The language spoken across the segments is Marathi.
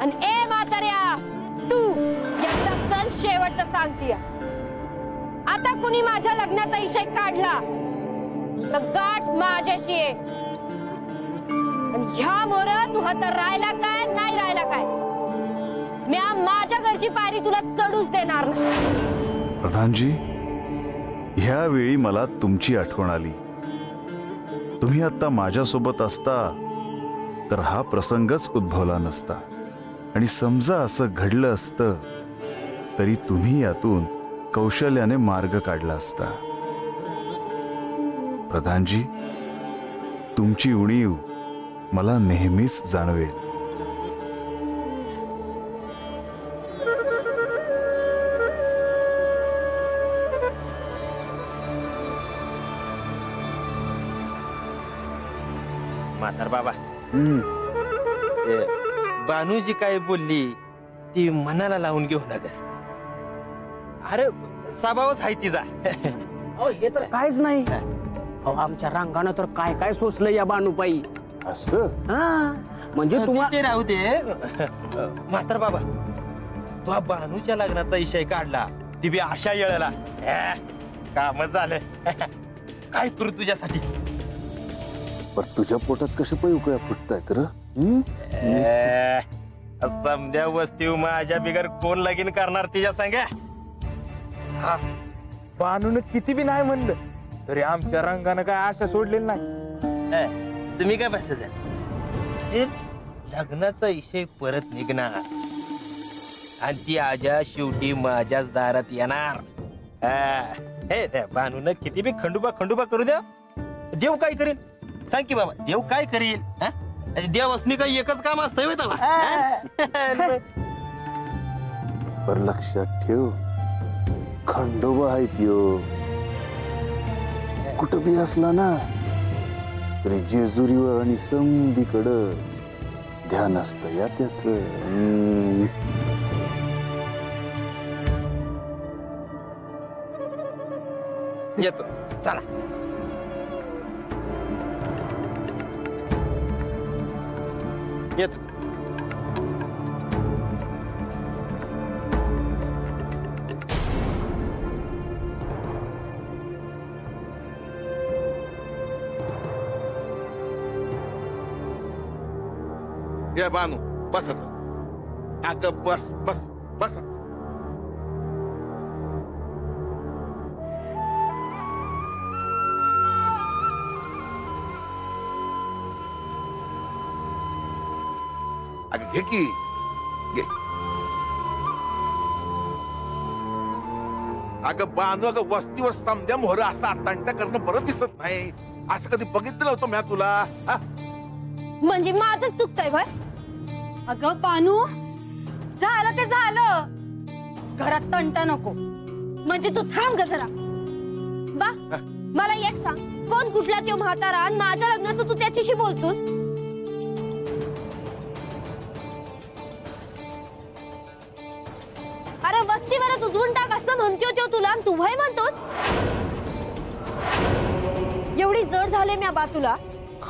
आणि ए म्हाताऱ्या, तू एकदा चल शेवटचं सांगतीय. आता कुणी माझ्या लग्नाचा विषय काढला तर गाठ माझ्याशी आहे. आणि ह्या मोर तू तर राहिला काय नाही राहिला काय, मी माझ्या घरची पायरी तुला चढूच देणार नाही. प्रधानजी, ह्या वेळी मला तुमची आठवण आली. तुम्ही आता माझ्यासोबत असता तर हा प्रसंगच उद्भवला नसता. आणि समजा असं घडलं असतं तरी तुम्ही यातून कौशल्याने मार्ग काढला असता. प्रधानजी, तुमची उणीव मला नेहमीच जाणवेल. म्हातार बाबा, बानूजी काय बोलली ती मनाला लावून घेऊ नकस. अरे स्वभावच आहे तिचा. हे तर काहीच नाही. आमच्या रांगानं तर काय काय सोचलं या बानूबाई. असं म्हणजे ते राहू दे. म्हातार बाबा, तू बानूच्या लग्नाचा विषय काढला ती बी अशा येळेला. काम झालं. काय करू तुझ्यासाठी. पण तुझ्या पोटात कसे पण उकळ्या फुटतायत र? समध्या वस्ती माझ्या बिगर कोण लगीन करणार तिच्या संग. बानून किती बी नाही म्हणलं तरी आमच्या रंगानं काय आशा सोडलेली नाही. तुम्ही काय बस लग्नाचा विषय परत निघणार आणि ती आजा शेवटी माझ्याच दारात येणार. हे बानून किती बी खंडोबा खंडोबा करू द्या, देव काय करेल सांग की बाबा. देव काय करेल? देव असणे काही एकच काम असतं. पर लक्षात ठेव, खंडोबा आहे त्यो. कुठं बी असला ना तरी जेजुरीवर आणि समधीकडं ध्यान असतं या त्याच. येतो, चला. येतो. ये बानू बस आता. अगं बस बस बस आता. अगं घे की घे. अगं बानू, अगं वस्तीवर समध्या मोहर असा तंटा करणं बरं दिसत नाही. असं कधी बघितलं नव्हतं मी तुला. म्हणजे माझंच चुकतंय भाई. अगं बानू, झालं ते झालं. घरात तंटा नको. म्हणजे तू थांब ग जरा. बा, मला एक सांग, कोण कुठला तो म्हातारा आणि माझ्या लग्नाचं तू त्याच्याशी बोलतोस? अरे वस्तीवरच उजवून टाक असं म्हणतो तो तुला, तू भय म्हणतोस? एवढी जड झाले मी बा तुला.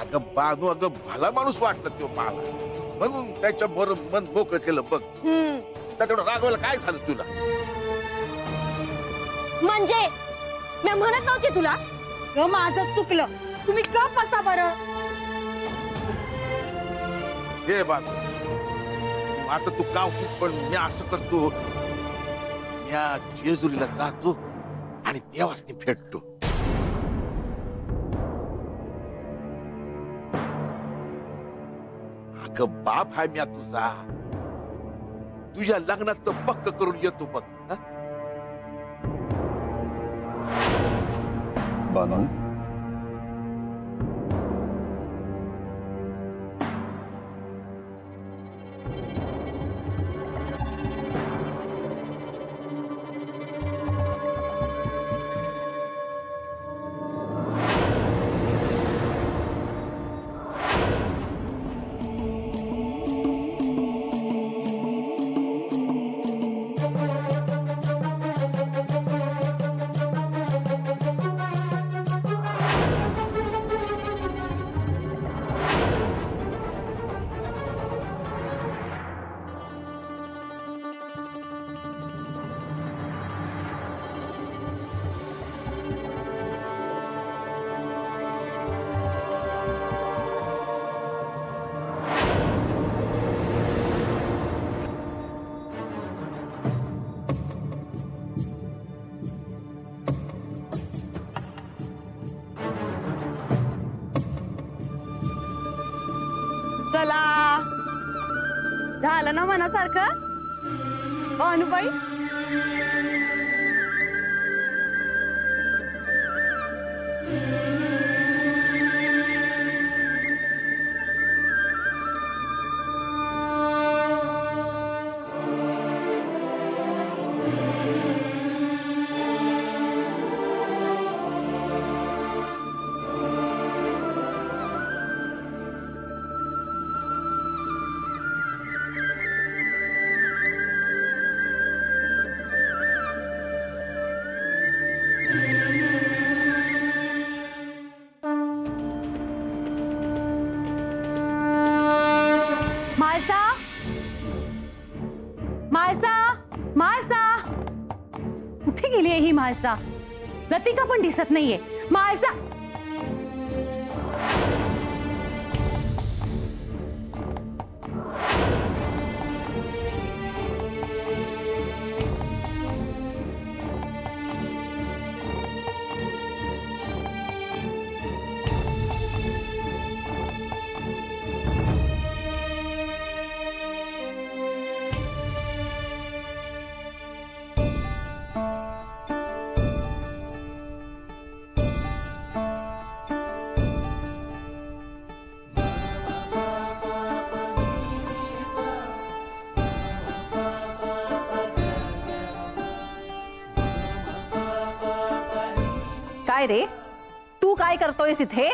अगं बानू, अगं भला माणूस वाटलं तो मला, म्हणून त्याच्या मन मोकळं केलं बघ. त्याच्याकडे रागवायला काय झालं तुला? म्हणजे मी म्हणत नव्हती तुला. माझं चुकलं, तुम्ही का बसा बरं. हे बानू, आता तू गाव पण मी असं करतो, या जेजुरीला जातो आणि देवासनी भेटतो. अगं बाप आहे मी तुझा. तुझ्या लग्नाचं पक्क करून येतो बघ. बानू, चला झालं ना मनासारखं भानुबाई. कुठे गेली आहे ही म्हाळसा? लतिका पण दिसत नाहीये. म्हाळसा काय रे, तू काय करतोयस इथे?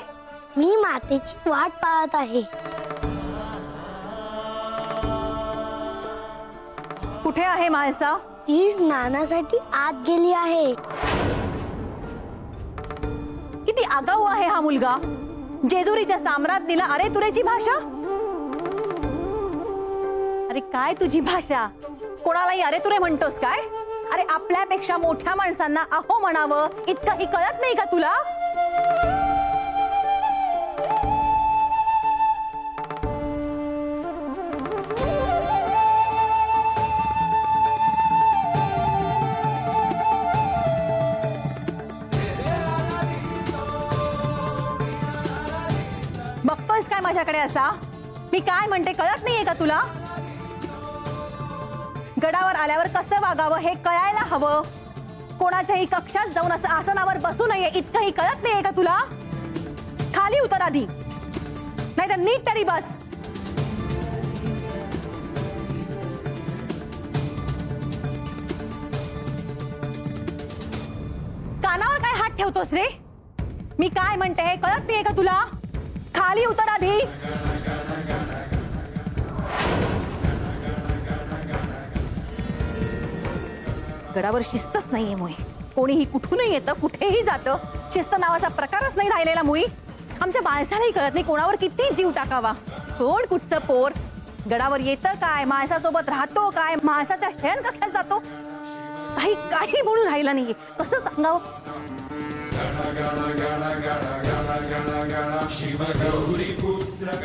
मी मातेची वाट पाहत आहे. कुठे आहे म्हाळसा? ती स्नानासाठी आत गेली आहे. किती आगाऊ आहे हा मुलगा. जेजुरीच्या साम्राज्ञीला अरे तुरेची भाषा. अरे काय तुझी भाषा? कोणालाही अरे तुरे म्हणतोस काय? अरे आपल्यापेक्षा मोठ्या माणसांना अहो म्हणावं इतकंही कळत नाही का तुला? बघतोयस काय माझ्याकडे असा? मी काय म्हणते कळत नाहीये का तुला? गडावर आल्यावर कसं वागावं हे कळायला हवं. कोणाच्याही कक्षात जाऊन असं आसनावर बसू नये इतकंही कळत नाहीये का तुला? खाली उतर आधी, नाहीतर नीट तरी बस. कानावर काय हात ठेवतोस रे? मी काय म्हणते हे कळत नाहीये का तुला? खाली उतर आधी. गडावर शिस्तच नाहीये मुई. कोणीही कुठूनही येतं, कुठेही जातं. शिस्त नावाचा प्रकारच नाही राहिलेला मुई. आमच्या बाळसालाही कळत नाही कोणावर किती जीव टाकावा. कोण कुठचं पोर गडावर येतं काय, माणसासोबत राहतो काय, माणसाच्या शयन कक्षात जातो, काही काही म्हणून राहिलं नाहीये. कसं सांगावं? शिव गौरी पुत्र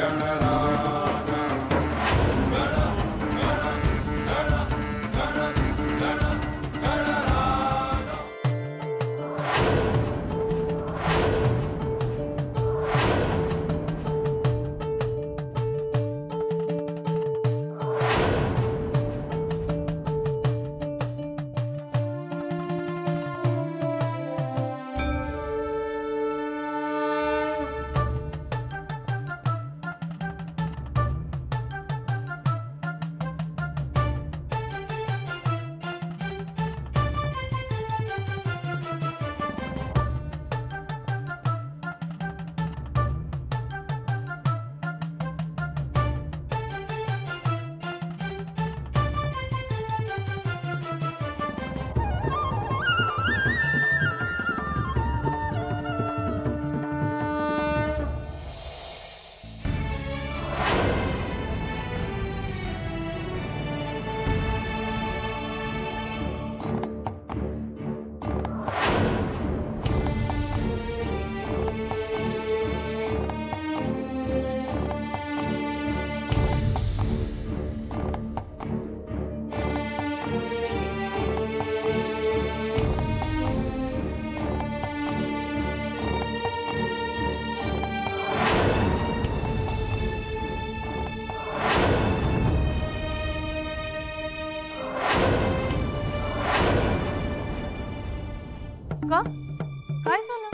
का? काय झालं?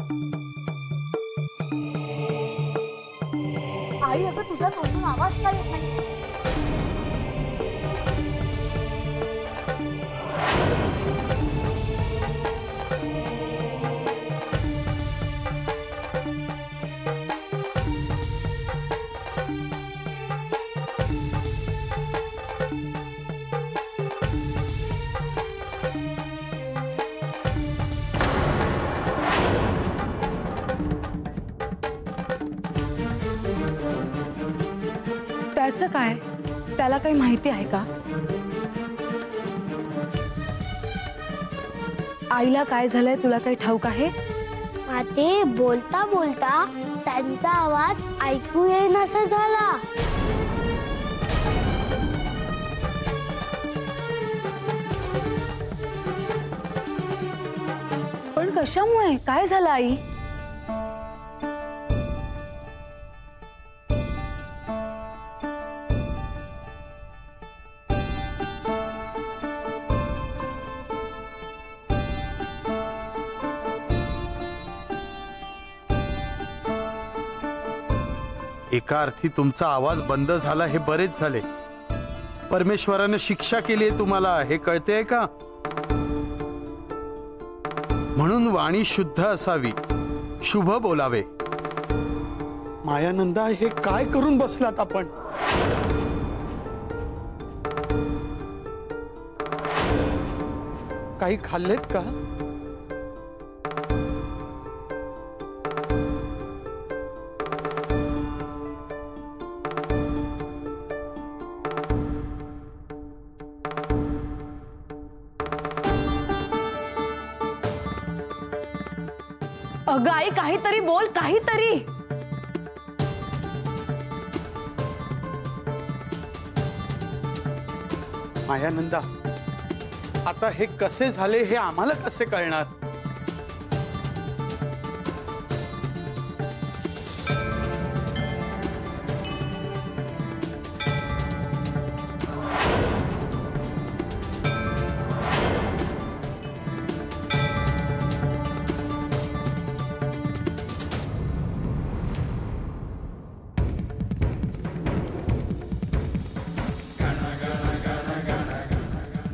आई, अगं तुझ्या तोंडून आवाज काय येत नाही? त्याचं काय? त्याला काही माहिती आहे का? आईला काय झालंय तुला काही ठाऊक आहे? माते, बोलता बोलता त्यांचा आवाज ऐकू येईनासा झाला. पण कशामुळे? काय झालं आई? एका अर्थी तुमचा आवाज बंद झाला हे बरेच झाले. परमेश्वराने शिक्षा केली आहे तुम्हाला, हे कळतेय का? म्हणून वाणी शुद्ध असावी, शुभ बोलावे. मायानंदा, हे काय करून बसलात आपण? काही खाल्लेत का? अगं आई, काहीतरी बोल, काहीतरी. मायानंदा, आता हे कसे झाले हे आम्हाला कसे कळणार?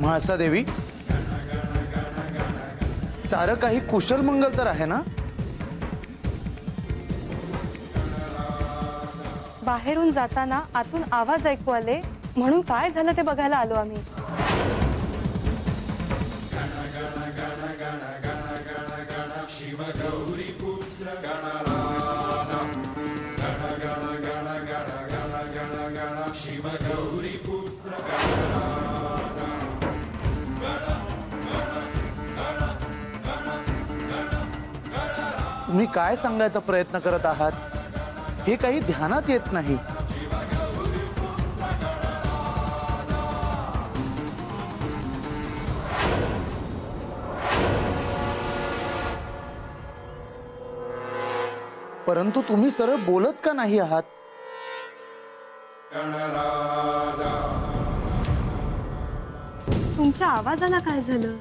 म्हाळसा देवी, सारं काही कुशल मंगल तर आहे ना? बाहेरून जाताना आतून आवाज ऐकू आले, म्हणून काय झालं ते बघायला आलो आम्ही. तुम्ही काय सांगायचा प्रयत्न करत आहात हे काही ध्यानात येत नाही. परंतु तुम्ही सरळ बोलत का नाही आहात? तुमच्या आवाजाला काय झालं?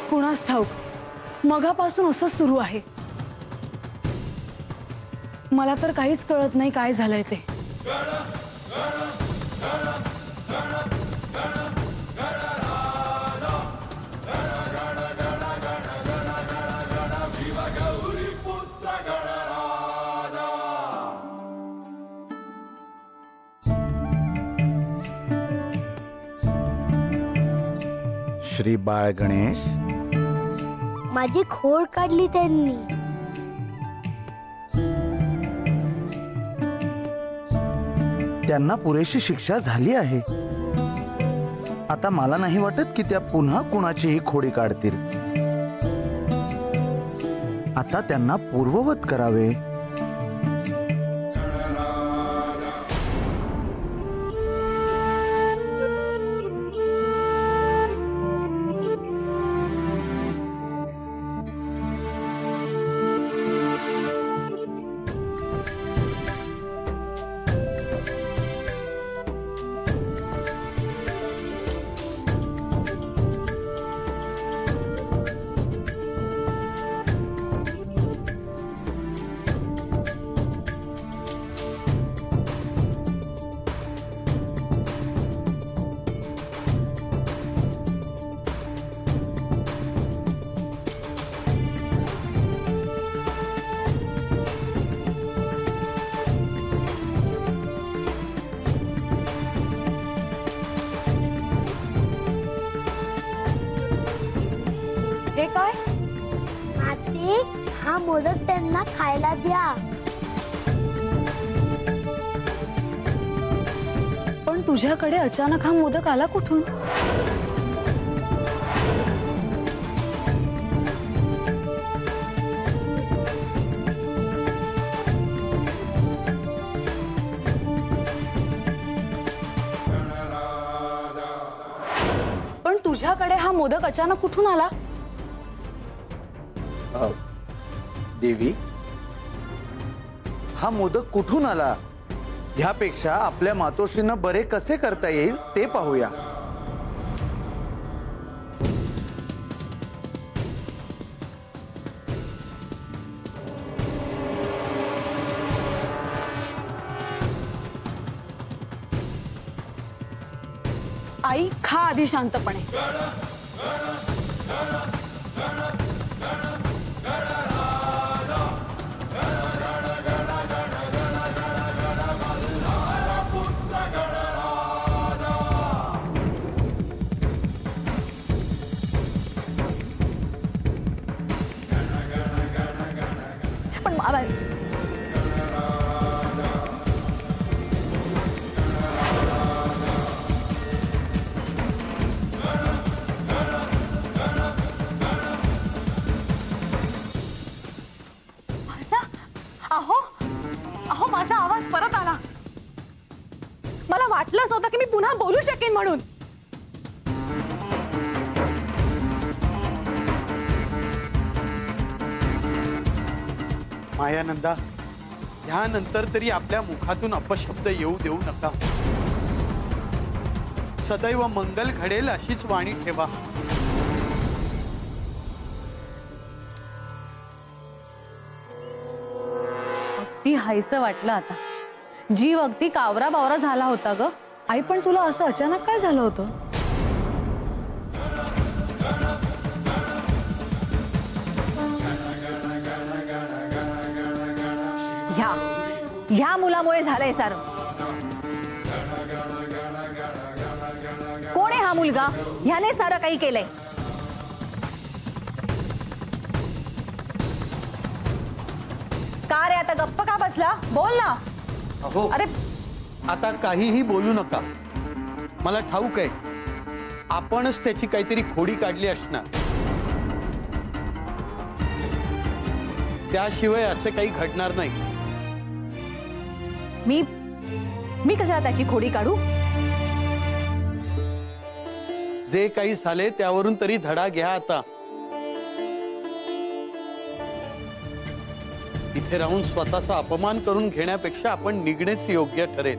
कुणास ठाऊक, मगापासून असं सुरू आहे. मला तर काहीच कळत नाही काय झालंय ते. श्री बाळ गणेश, माझी खोड काढली त्यांनी. त्यांना पुरेशी शिक्षा झाली आहे. आता मला नाही वाटत की त्या पुन्हा कुणाचीही खोडी काढतील. आता त्यांना पूर्ववत करावे. त्यांना खायला द्या. पण तुझ्याकडे अचानक हा मोदक आला कुठून? पण तुझ्याकडे हा मोदक अचानक कुठून आला? देवी, हा मोदक कुठून आला ह्यापेक्षा आपल्या मातोश्रींना बरे कसे करता येईल ते पाहूया. आई, खा आधी शांतपणे. पण अहो, माझा आवाज परत आला. मला वाटलंच नव्हतं की मी पुन्हा बोलू शकेन म्हणून. मायानंदा, ह्यानंतर तरी आपल्या मुखातून अपशब्द येऊ देऊ नका. सदैव मंगल घडेल अशीच वाणी ठेवा. अगदी हायसं वाटलं आता. जीव अगदी कावरा बावरा झाला होता ग. आई, पण तुला असं अचानक काय झालं होतं? ह्या मुलामुळे झालंय सारं. कोण आहे हा मुलगा? ह्याने सारं काही केलंय. का रे, आता गप्प का बसला? बोल ना. अहो, अरे आता काहीही बोलू नका. मला ठाऊक आहे आपणच त्याची काहीतरी खोडी काढली असणार. त्याशिवाय असे काही घडणार नाही. मी कशाला त्याची खोडी काढू? जे काही झाले त्यावरून तरी धडा घ्या आता. इथे राहून स्वतःचा अपमान करून घेण्यापेक्षा आपण निघणेच योग्य ठरेल.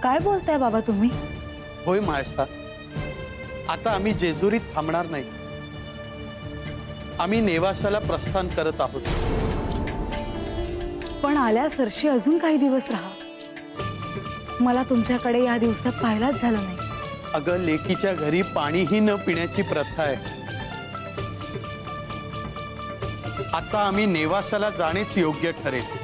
काय बोलताय बाबा तुम्ही? होय माळसा, आता आम्ही जेजुरीत थांबणार नाही. आम्ही नेवासाला प्रस्थान करत आहोत. पण आल्या सरशी अजून काही दिवस राहा. मला तुमच्याकडे या दिवसात पाहायलाच झालं नाही. अगं, लेकीच्या घरी पाणीही न पिण्याची प्रथा आहे. आता आम्ही नेवासाला जाणेच योग्य ठरेल.